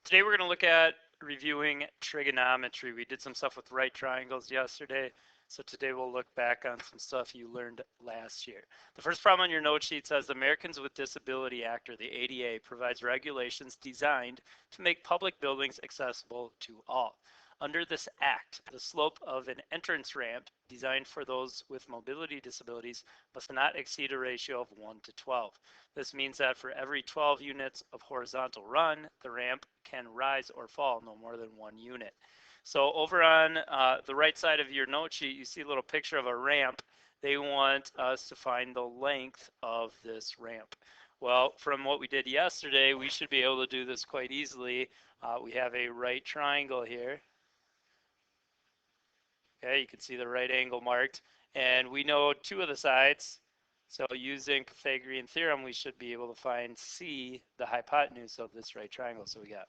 Today we're going to look at reviewing trigonometry. We did some stuff with right triangles yesterday, so today we'll look back on some stuff you learned last year. The first problem on your note sheet says the Americans with Disability Act, or the ADA, provides regulations designed to make public buildings accessible to all. Under this act, the slope of an entrance ramp designed for those with mobility disabilities must not exceed a ratio of 1 to 12. This means that for every 12 units of horizontal run, the ramp can rise or fall no more than 1 unit. So over on the right side of your note sheet, you see a little picture of a ramp. They want us to find the length of this ramp. Well, from what we did yesterday, we should be able to do this quite easily. We have a right triangle here. Okay, you can see the right angle marked, and we know two of the sides. So using Pythagorean theorem, we should be able to find C, the hypotenuse of this right triangle. So we got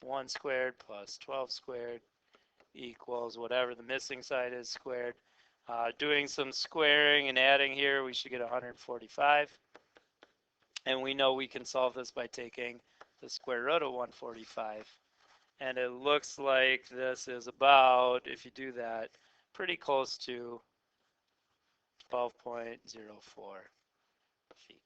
1 squared plus 12 squared equals whatever the missing side is squared. Doing some squaring and adding here, we should get 145. And we know we can solve this by taking the square root of 145. And it looks like this is about, if you do that, pretty close to 12.04 feet.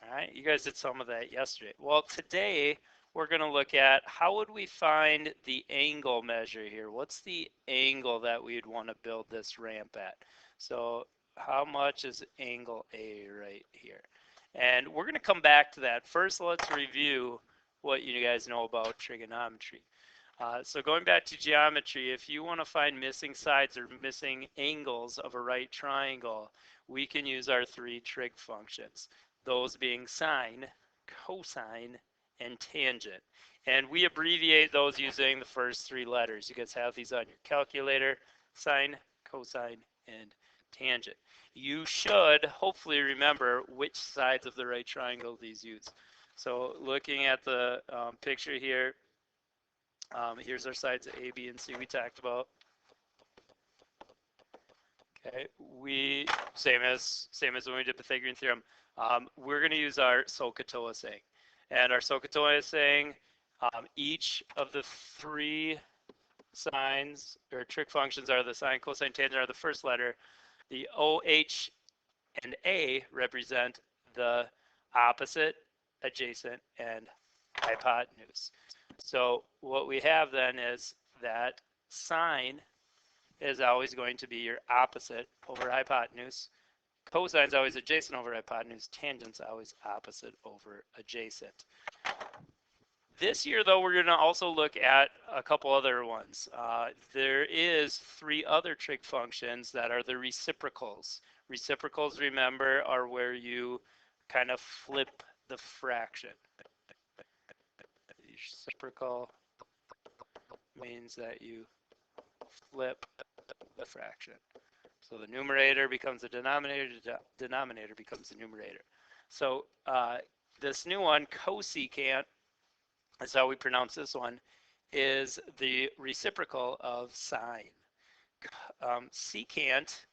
All right, you guys did some of that yesterday. Well, today we're going to look at how would we find the angle measure here? What's the angle that we'd want to build this ramp at? So how much is angle A right here? And we're going to come back to that. First, let's review what you guys know about trigonometry. So going back to geometry, if you want to find missing sides or missing angles of a right triangle, we can use our three trig functions, those being sine, cosine, and tangent. And we abbreviate those using the first three letters. You guys have these on your calculator: sine, cosine, and tangent. You should hopefully remember which sides of the right triangle these use. So looking at the picture here, here's our sides A, B, and C we talked about. Okay, same as when we did Pythagorean theorem. We're going to use our SOHCAHTOA saying, and our SOHCAHTOA saying, each of the three signs or trig functions are the sine, cosine, tangent are the first letter. The OH and A represent the opposite, adjacent, and hypotenuse. So what we have then is that sine is always going to be your opposite over hypotenuse. Cosine is always adjacent over hypotenuse. Tangent's always opposite over adjacent. This year, though, we're going to also look at a couple other ones. There is three other trig functions that are the reciprocals. Reciprocals, remember, are where you kind of flip the fraction. Reciprocal means that you flip the fraction. So the numerator becomes the denominator, denominator becomes the numerator. So this new one, cosecant, that's how we pronounce this one, is the reciprocal of sine. Secant,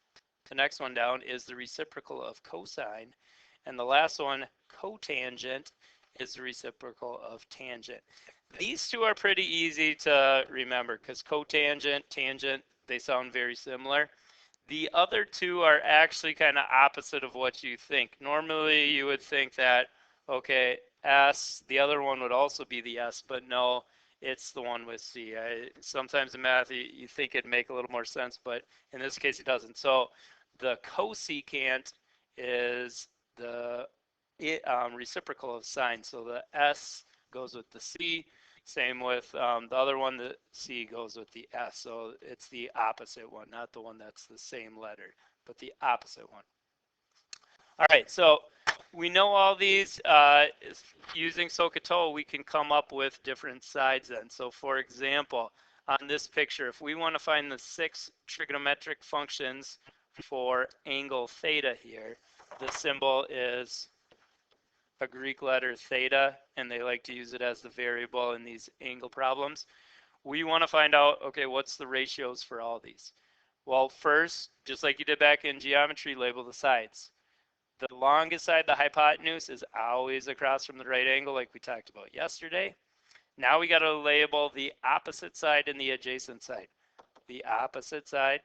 the next one down, is the reciprocal of cosine. And the last one, cotangent, is the reciprocal of tangent. These two are pretty easy to remember because cotangent, tangent, they sound very similar. The other two are actually kind of opposite of what you think. Normally you would think that, okay, S, the other one would also be the S, but no, it's the one with C. Sometimes in math you think it'd make a little more sense, but in this case it doesn't. So the cosecant is the reciprocal of sine. So the S goes with the C. Same with the other one, the C goes with the S. So it's the opposite one, not the one that's the same letter, but the opposite one. All right, so we know all these. Using SOHCAHTOA, we can come up with different sides then. So for example, on this picture, if we want to find the 6 trigonometric functions for angle theta here, the symbol is a Greek letter theta, and they like to use it as the variable in these angle problems. We want to find out, okay, what's the ratios for all these? Well, first, just like you did back in geometry, label the sides. The longest side, the hypotenuse, is always across from the right angle like we talked about yesterday. Now we got to label the opposite side and the adjacent side. The opposite side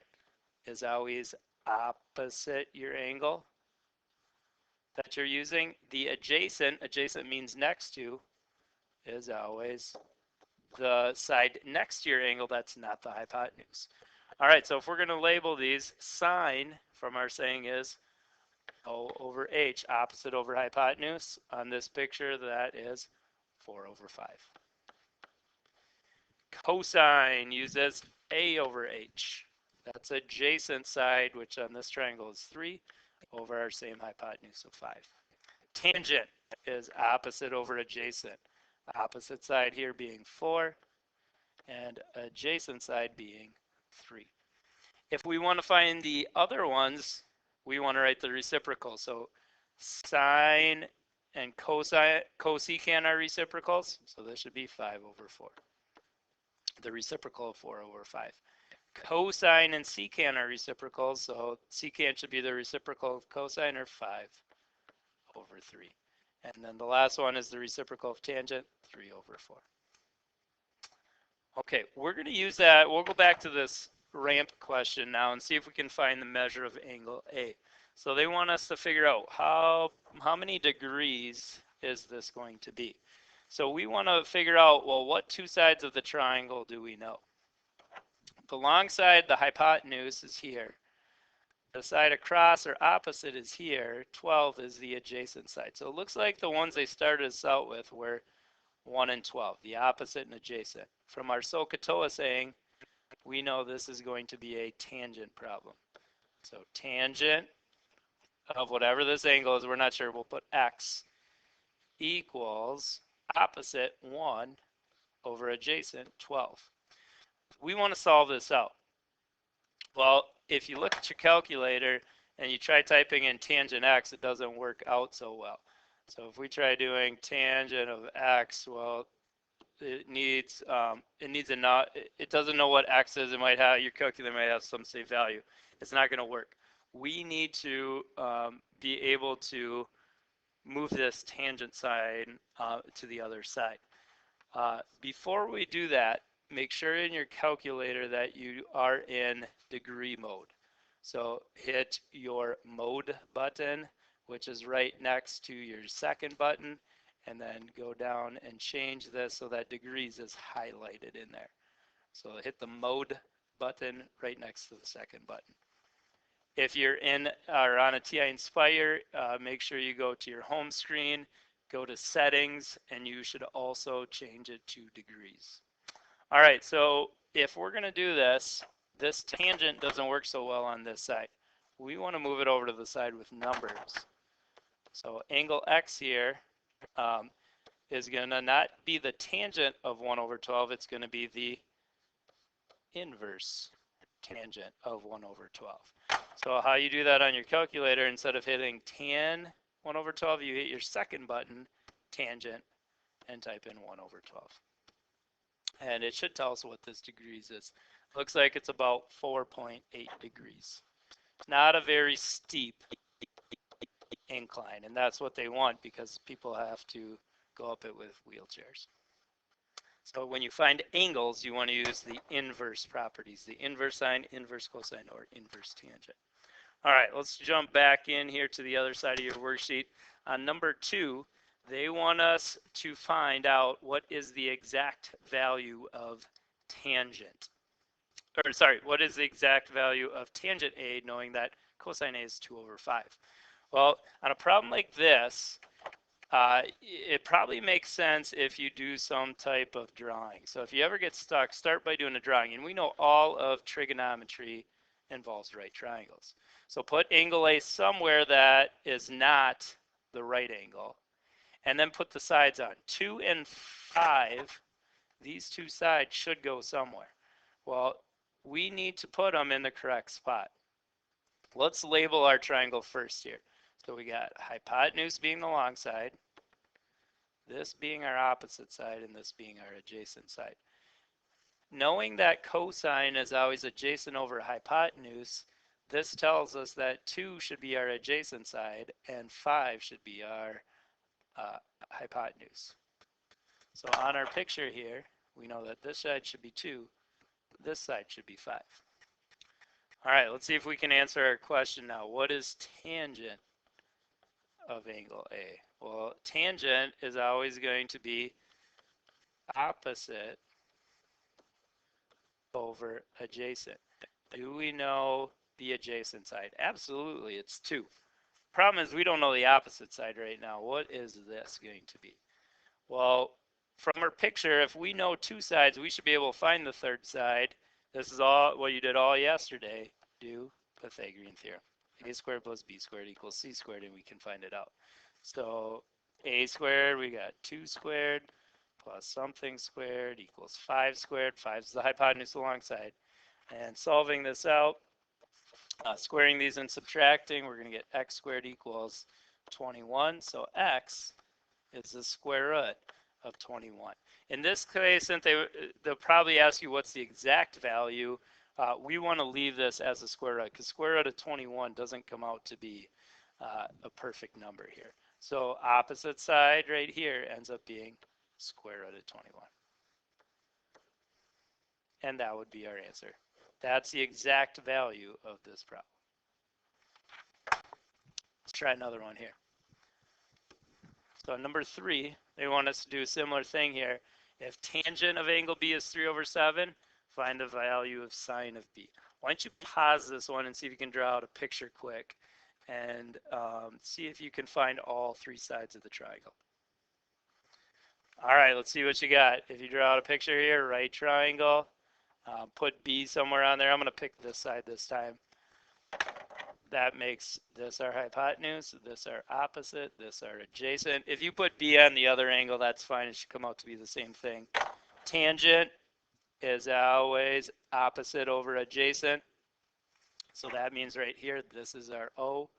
is always opposite your angle that you're using. The adjacent means next to, is always the side next to your angle that's not the hypotenuse. All right, so if we're going to label these, sine from our saying is O over H, opposite over hypotenuse. On this picture, that is 4 over 5. Cosine uses A over H. That's adjacent side, which on this triangle is 3 over our same hypotenuse of 5. Tangent is opposite over adjacent. Opposite side here being 4 and adjacent side being 3. If we want to find the other ones, we want to write the reciprocal. So sine and cosecant are reciprocals, so this should be 5 over 4. The reciprocal of 4 over 5. Cosine and secant are reciprocals, so secant should be the reciprocal of cosine, or 5 over 3. And then the last one is the reciprocal of tangent, 3 over 4. Okay, we're going to use that. We'll go back to this ramp question now and see if we can find the measure of angle A. So they want us to figure out how many degrees is this going to be. So we want to figure out, well, what two sides of the triangle do we know? The long side, the hypotenuse, is here. The side across or opposite is here. 12 is the adjacent side. So it looks like the ones they started us out with were 1 and 12, the opposite and adjacent. From our SOHCAHTOA saying, we know this is going to be a tangent problem. So tangent of whatever this angle is, we're not sure, we'll put x equals opposite 1 over adjacent 12. We want to solve this out. Well, if you look at your calculator and you try typing in tangent x, it doesn't work out so well. So if we try doing tangent of x, well, it doesn't know what x is. It might have, your calculator might have some say value. It's not going to work. We need to be able to move this tangent side to the other side. Before we do that, make sure in your calculator that you are in degree mode. So hit your mode button, which is right next to your second button, and then go down and change this so that degrees is highlighted in there. So hit the mode button right next to the second button. If you're in or on a TI Inspire, make sure you go to your home screen, go to settings, and you should also change it to degrees. All right, so if we're going to do this, this tangent doesn't work so well on this side. We want to move it over to the side with numbers. So angle x here is going to not be the tangent of 1 over 12, it's going to be the inverse tangent of 1 over 12. So how you do that on your calculator, instead of hitting tan 1 over 12, you hit your second button, tangent, and type in 1 over 12. And it should tell us what this degrees is. Looks like it's about 4.8 degrees. Not a very steep incline, and that's what they want because people have to go up it with wheelchairs. So when you find angles, you want to use the inverse properties, the inverse sine, inverse cosine, or inverse tangent. All right, let's jump back in here to the other side of your worksheet. On number 2, they want us to find out what is the exact value of tangent. Or sorry, what is the exact value of tangent A, knowing that cosine A is 2 over 5? Well, on a problem like this, it probably makes sense if you do some type of drawing. So if you ever get stuck, start by doing a drawing. And we know all of trigonometry involves right triangles. So put angle A somewhere that is not the right angle. And then put the sides on. 2 and 5, these two sides should go somewhere. Well, we need to put them in the correct spot. Let's label our triangle first here. So we got hypotenuse being the long side, this being our opposite side, and this being our adjacent side. Knowing that cosine is always adjacent over hypotenuse, this tells us that 2 should be our adjacent side and 5 should be our hypotenuse. So on our picture here, we know that this side should be 2, this side should be 5. All right, let's see if we can answer our question now. What is tangent of angle A? Well, tangent is always going to be opposite over adjacent. Do we know the adjacent side? Absolutely, it's 2. Problem is we don't know the opposite side right now. What is this going to be? Well, from our picture, if we know 2 sides, we should be able to find the third side. This is all what you did all yesterday. Do Pythagorean theorem. A squared plus b squared equals c squared, and we can find it out. So a squared, we got 2 squared plus something squared equals 5 squared. 5 is the hypotenuse alongside. And solving this out, squaring these and subtracting, we're going to get x squared equals 21. So x is the square root of 21. In this case, since they'll probably ask you what's the exact value, we want to leave this as a square root because square root of 21 doesn't come out to be a perfect number here. So opposite side right here ends up being square root of 21. And that would be our answer. That's the exact value of this problem. Let's try another one here. So number 3, they want us to do a similar thing here. If tangent of angle B is 3 over 7, find the value of sine of B. Why don't you pause this one and see if you can draw out a picture quick and see if you can find all 3 sides of the triangle. All right, let's see what you got. If you draw out a picture here, right triangle, put B somewhere on there. I'm going to pick this side this time. That makes this our hypotenuse, this our opposite, this our adjacent. If you put B on the other angle, that's fine. It should come out to be the same thing. Tangent is always opposite over adjacent. So that means right here, this is our O,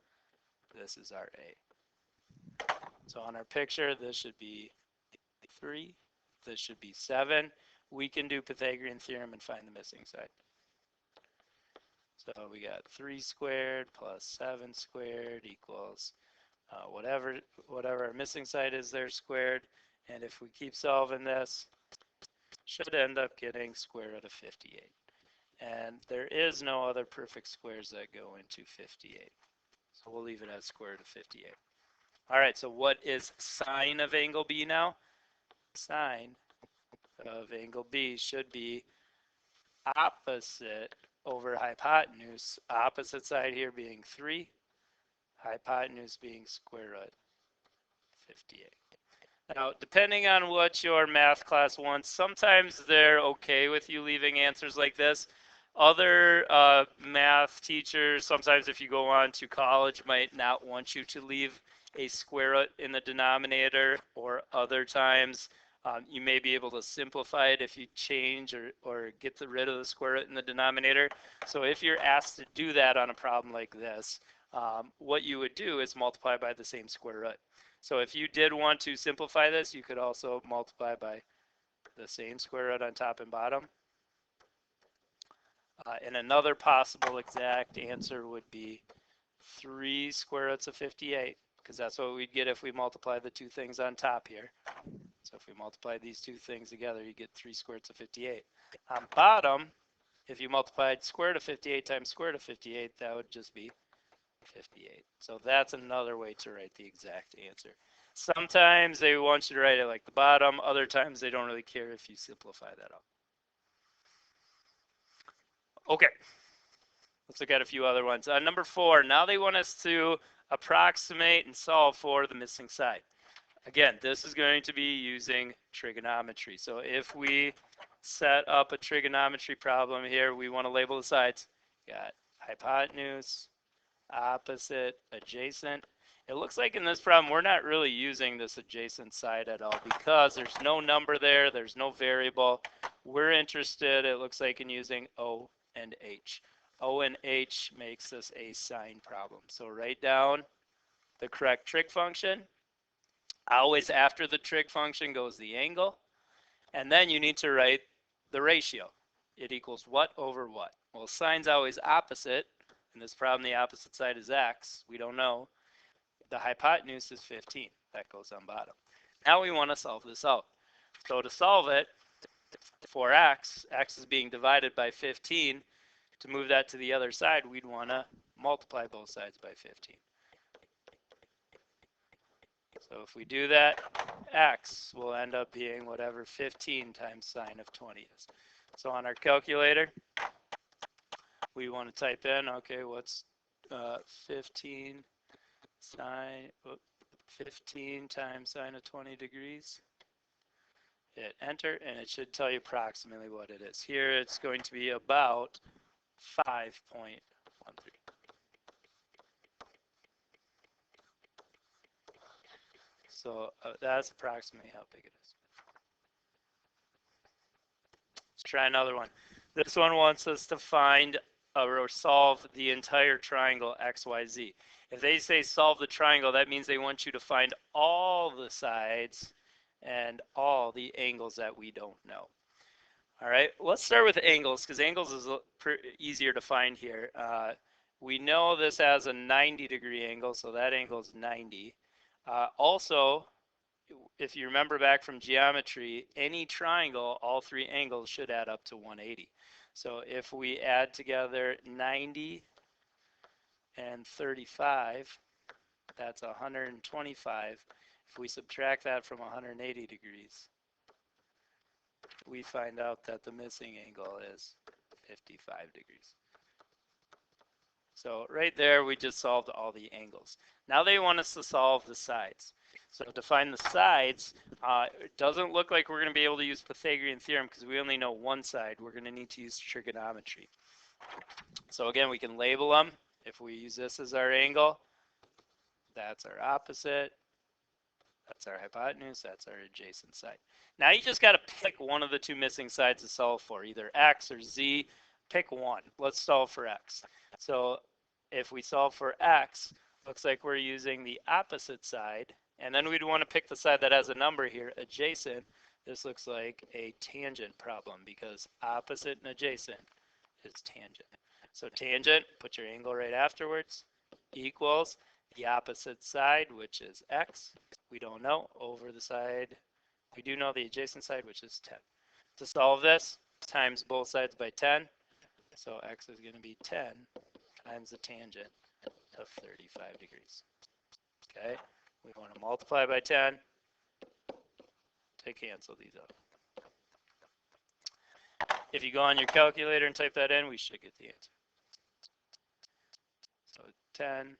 this is our A. So on our picture, this should be 3, this should be 7. We can do Pythagorean theorem and find the missing side. So we got 3 squared plus 7 squared equals whatever our missing side is there squared. And if we keep solving this, should end up getting square root of 58. And there is no other perfect squares that go into 58. So we'll leave it as square root of 58. All right, so what is sine of angle B now? Sine of angle B should be opposite over hypotenuse, opposite side here being 3, hypotenuse being square root 58. Now, depending on what your math class wants, sometimes they're okay with you leaving answers like this. Other math teachers, sometimes if you go on to college, might not want you to leave a square root in the denominator, or other times you may be able to simplify it if you change or get rid of the square root in the denominator. So if you're asked to do that on a problem like this, what you would do is multiply by the same square root. So if you did want to simplify this, you could also multiply by the same square root on top and bottom. And another possible exact answer would be 3 square roots of 58, because that's what we'd get if we multiply the 2 things on top here. So if we multiply these 2 things together, you get 3 square roots of 58. On bottom, if you multiplied square root of 58 times square root of 58, that would just be 58. So that's another way to write the exact answer. Sometimes they want you to write it like the bottom. Other times they don't really care if you simplify that up. Okay, let's look at a few other ones. Number 4, now they want us to approximate and solve for the missing side. Again, this is going to be using trigonometry. So if we set up a trigonometry problem here, we want to label the sides. Got hypotenuse, opposite, adjacent. It looks like in this problem we're not really using this adjacent side at all because there's no number there, there's no variable. We're interested, it looks like, in using O and H. O and H makes this a sine problem. So write down the correct trig function. Always after the trig function goes the angle. And then you need to write the ratio. It equals what over what? Well, sine's always opposite. In this problem, the opposite side is x. We don't know. The hypotenuse is 15. That goes on bottom. Now we want to solve this out. So to solve it, for x is being divided by 15. To move that to the other side, we'd want to multiply both sides by 15. So if we do that, x will end up being whatever 15 times sine of 20 is. So on our calculator, we want to type in, okay, what's 15 times sine of 20 degrees? Hit enter, and it should tell you approximately what it is. Here it's going to be about 5.13. So that's approximately how big it is. Let's try another one. This one wants us to find or solve the entire triangle XYZ. If they say solve the triangle, that means they want you to find all the sides and all the angles that we don't know. All right, let's start with angles because angles is easier to find here. We know this has a 90-degree angle, so that angle is 90. Also, if you remember back from geometry, any triangle, all three angles should add up to 180. So if we add together 90 and 35, that's 125. If we subtract that from 180 degrees, we find out that the missing angle is 55 degrees. So right there, we just solved all the angles. Now they want us to solve the sides. So to find the sides, it doesn't look like we're going to be able to use Pythagorean theorem because we only know one side. We're going to need to use trigonometry. So again, we can label them. If we use this as our angle, that's our opposite. That's our hypotenuse. That's our adjacent side. Now you just got to pick one of the two missing sides to solve for, either x or z. Pick one. Let's solve for x. So if we solve for x, looks like we're using the opposite side. And then we'd want to pick the side that has a number here, adjacent. This looks like a tangent problem because opposite and adjacent is tangent. So tangent, put your angle right afterwards, equals the opposite side, which is x. We don't know, over the side. We do know the adjacent side, which is 10. To solve this, times both sides by 10. So x is going to be 10 times the tangent of 35 degrees. Okay, we want to multiply by 10 to cancel these out. If you go on your calculator and type that in, we should get the answer. So 10.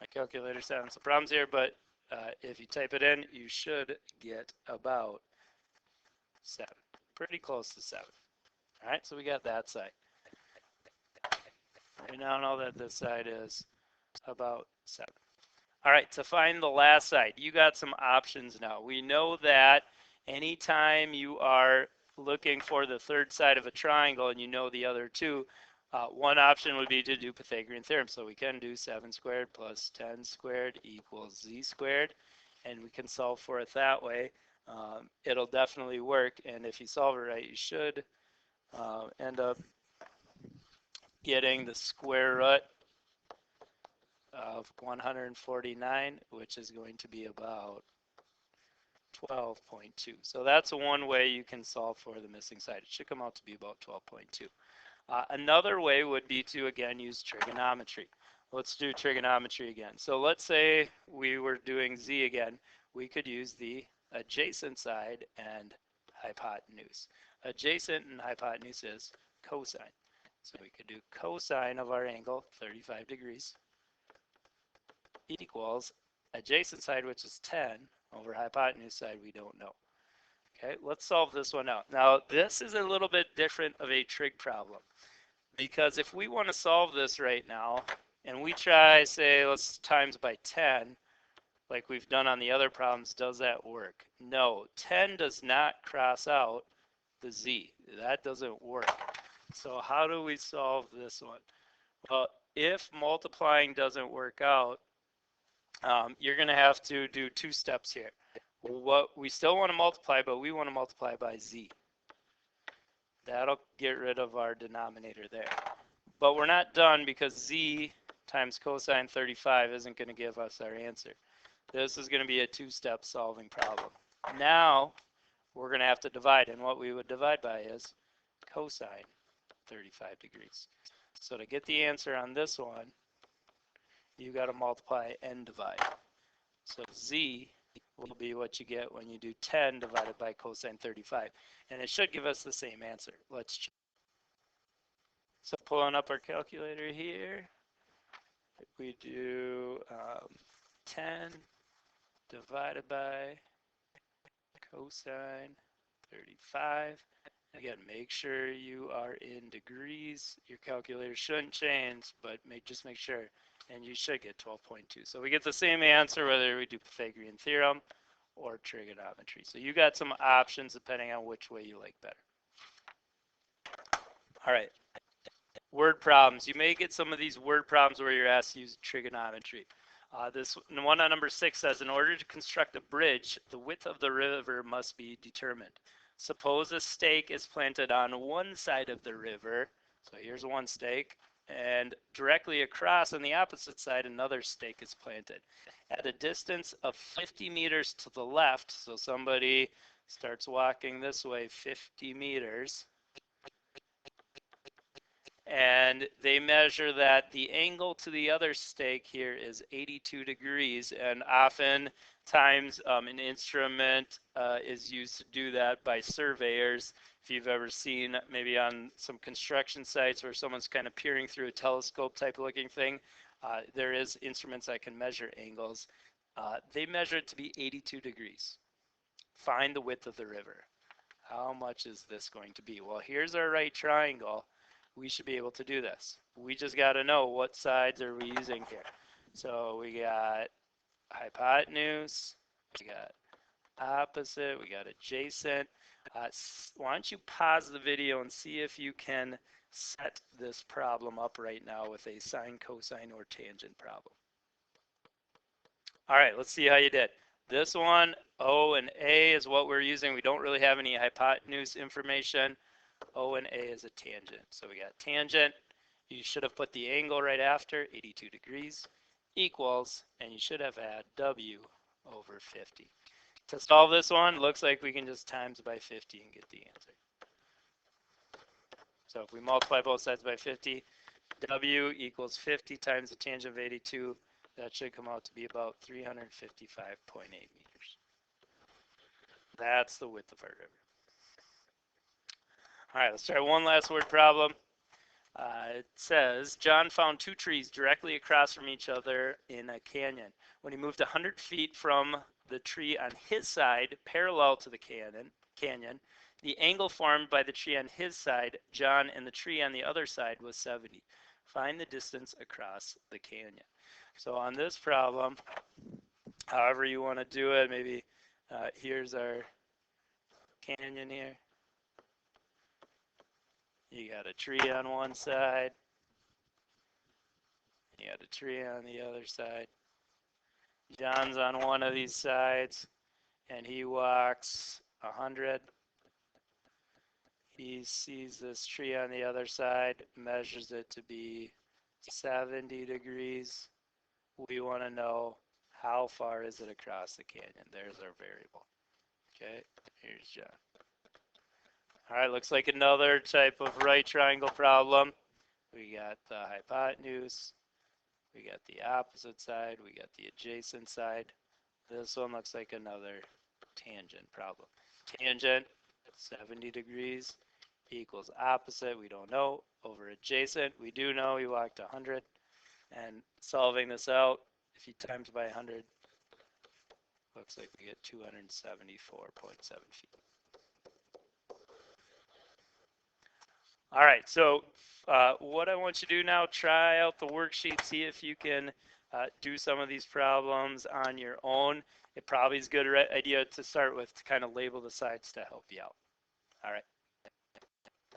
My calculator's having some problems here, but if you type it in, you should get about 7. Pretty close to 7. All right, so we got that side. We now know that this side is about 7. All right, to find the last side, you got some options now. We know that anytime you are looking for the third side of a triangle and you know the other two, one option would be to do Pythagorean theorem. So we can do 7 squared plus 10 squared equals z squared, and we can solve for it that way. It'll definitely work, and if you solve it right, you should end up getting the square root of 149, which is going to be about 12.2. So that's one way you can solve for the missing side. It should come out to be about 12.2. Another way would be to, again, use trigonometry. Let's do trigonometry again. So let's say we were doing z again. We could use the adjacent side and hypotenuse. Adjacent and hypotenuse is cosine. So we could do cosine of our angle, 35 degrees, equals adjacent side, which is 10, over hypotenuse side we don't know. Okay, let's solve this one out. Now, this is a little bit different of a trig problem, because if we want to solve this right now, and we try, say, let's times by 10, like we've done on the other problems, does that work? No, 10 does not cross out the z. That doesn't work. So how do we solve this one? Well, if multiplying doesn't work out, you're going to have to do 2 steps here. What we still want to multiply, but we want to multiply by z. That'll get rid of our denominator there. But we're not done because z times cosine 35 isn't going to give us our answer. This is going to be a two-step solving problem. Now we're going to have to divide, and what we would divide by is cosine 35 degrees. So to get the answer on this one, you got to multiply and divide. So z will be what you get when you do 10 divided by cosine 35. And it should give us the same answer. Let's check. So pulling up our calculator here, if we do 10 divided by cosine 35. Again, make sure you are in degrees. Your calculator shouldn't change, but just make sure. And you should get 12.2. So we get the same answer whether we do Pythagorean theorem or trigonometry. So you got some options depending on which way you like better. All right. Word problems. You may get some of these word problems where you're asked to use trigonometry. This one on number 6 says, in order to construct a bridge, the width of the river must be determined. Suppose a stake is planted on one side of the river. So here's one stake. And directly across on the opposite side, another stake is planted. At a distance of 50 meters to the left, so somebody starts walking this way 50 meters, and they measure that the angle to the other stake here is 82 degrees, and oftentimes an instrument is used to do that by surveyors. If you've ever seen maybe on some construction sites where someone's kind of peering through a telescope type looking thing, there is instruments that can measure angles. They measure it to be 82 degrees. Find the width of the river. How much is this going to be? Well, here's our right triangle. We should be able to do this. We just got to know what sides are we using here. So we got hypotenuse, we got opposite, we got adjacent. Why don't you pause the video and see if you can set this problem up right now with a sine, cosine, or tangent problem. All right, let's see how you did. This one, O and A is what we're using. We don't really have any hypotenuse information. O and A is a tangent. So we got tangent. You should have put the angle right after, 82 degrees, equals, and you should have had W over 50. To solve this one, looks like we can just times by 50 and get the answer. So if we multiply both sides by 50, W equals 50 times the tangent of 82. That should come out to be about 355.8 meters. That's the width of our river. All right, let's try one last word problem. It says, John found two trees directly across from each other in a canyon. When he moved 100 feet from the tree on his side, parallel to the canyon, the angle formed by the tree on his side, John, and the tree on the other side was 70. Find the distance across the canyon. So on this problem, however you want to do it, maybe here's our canyon here. You got a tree on one side. You got a tree on the other side. John's on one of these sides, and he walks 100. He sees this tree on the other side, measures it to be 70 degrees. We want to know how far is it across the canyon. There's our variable. Okay, here's John. All right, looks like another type of right triangle problem. We got the hypotenuse, we got the opposite side, we got the adjacent side. This one looks like another tangent problem. Tangent, 70 degrees, equals opposite, we don't know, over adjacent, we do know, we walked 100. And solving this out, if you times by 100, looks like we get 274.7 feet. All right, so what I want you to do now, try out the worksheet, see if you can do some of these problems on your own. It probably is a good idea to start with to kind of label the sides to help you out. All right.